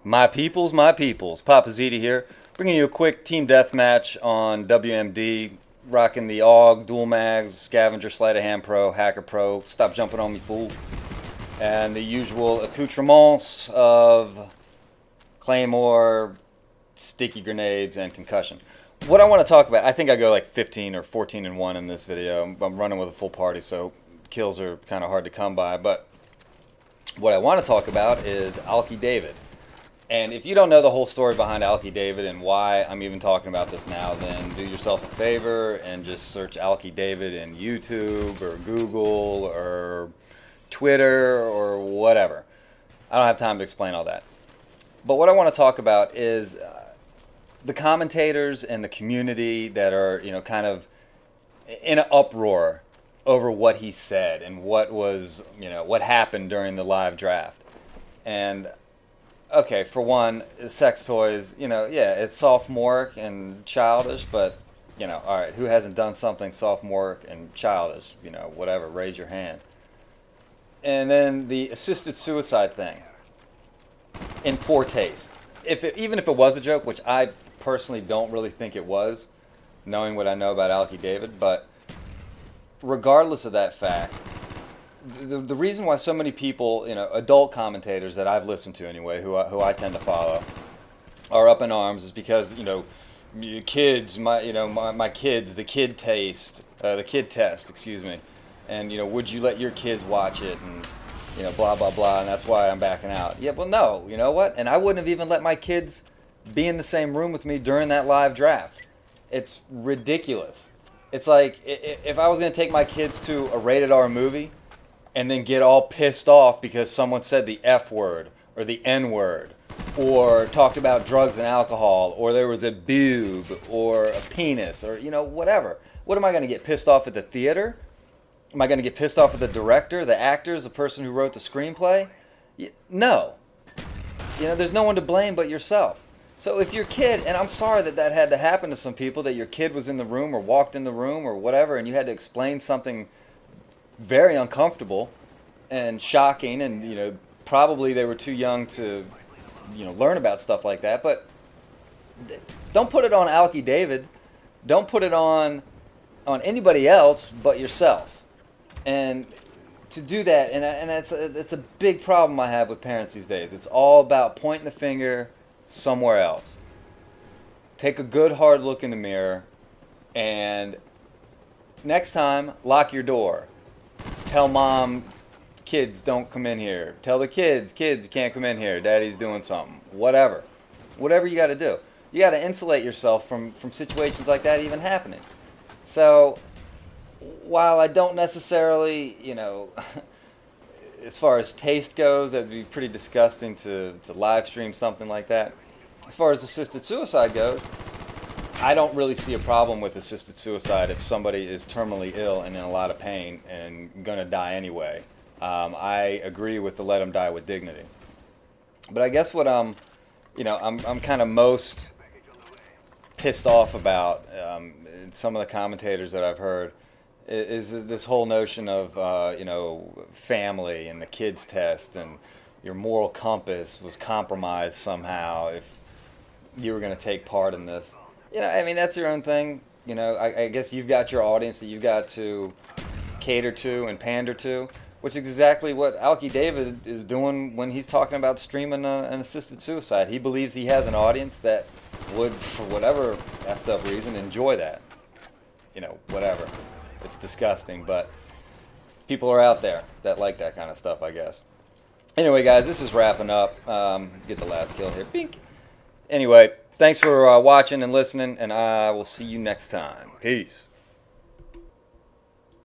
My peoples, papaziti here, bringing you a quick team deathmatch on WMD, rocking the AUG, dual mags, scavenger, sleight of hand pro, hacker pro, stop jumping on me fool, and the usual accoutrements of claymore, sticky grenades, and concussion. What I want to talk about, I think I go like 15 or 14 and 1 in this video. I'm running with a full party, so kills are kind of hard to come by, but what I want to talk about is Alki David. And if you don't know the whole story behind Alki David and why I'm even talking about this now, then do yourself a favor and just search Alki David in YouTube or Google or Twitter or whatever. I don't have time to explain all that. But what I want to talk about is the commentators and the community that are, kind of in an uproar over what he said and what was, what happened during the live draft. And okay, for one, sex toys, it's sophomoric and childish, but, all right, who hasn't done something sophomoric and childish? Whatever, raise your hand. And then the assisted suicide thing, in poor taste. Even if it was a joke, which I personally don't really think it was, knowing what I know about Alki David, but regardless of that fact, the reason why so many people, adult commentators that I've listened to anyway, who I tend to follow, are up in arms is because, kids, my kids, the kid test, excuse me, and, would you let your kids watch it, and, blah, blah, blah, and that's why I'm backing out. Yeah, well, no, you know what? And I wouldn't have even let my kids be in the same room with me during that live draft. It's ridiculous. It's like, if I was going to take my kids to a rated R movie, and then get all pissed off because someone said the F word or the N word or talked about drugs and alcohol or there was a boob or a penis or, whatever. What am I going to get pissed off at the theater? Am I going to get pissed off at the director, the actors, the person who wrote the screenplay? No. There's no one to blame but yourself. So if your kid, and I'm sorry that had to happen to some people, that your kid was in the room or walked in the room or whatever and you had to explain something very uncomfortable and shocking, and probably they were too young to learn about stuff like that, but don't put it on Alki David, don't put it on anybody else but yourself. And to do that, and it's a big problem I have with parents these days. It's all about pointing the finger somewhere else. Take a good hard look in the mirror, and next time lock your door. Tell mom, kids, don't come in here. Tell the kids, you can't come in here. Daddy's doing something. Whatever you got to do. You got to insulate yourself from situations like that even happening. So, while I don't necessarily, as far as taste goes, that'd be pretty disgusting to live stream something like that. As far as assisted suicide goes, I don't really see a problem with assisted suicide if somebody is terminally ill and in a lot of pain and gonna die anyway. I agree with the let them die with dignity. But I guess what I'm kind of most pissed off about, some of the commentators that I've heard, is this whole notion of family and the kids test and your moral compass was compromised somehow if you were going to take part in this. That's your own thing. I guess you've got your audience that you've got to cater to and pander to, which is exactly what Alki David is doing when he's talking about streaming an assisted suicide. He believes he has an audience that would, for whatever effed up reason, enjoy that. Whatever. It's disgusting, but people are out there that like that kind of stuff, I guess. Anyway, guys, this is wrapping up. Get the last kill here. Bink. Anyway, thanks for watching and listening, and I will see you next time. Peace.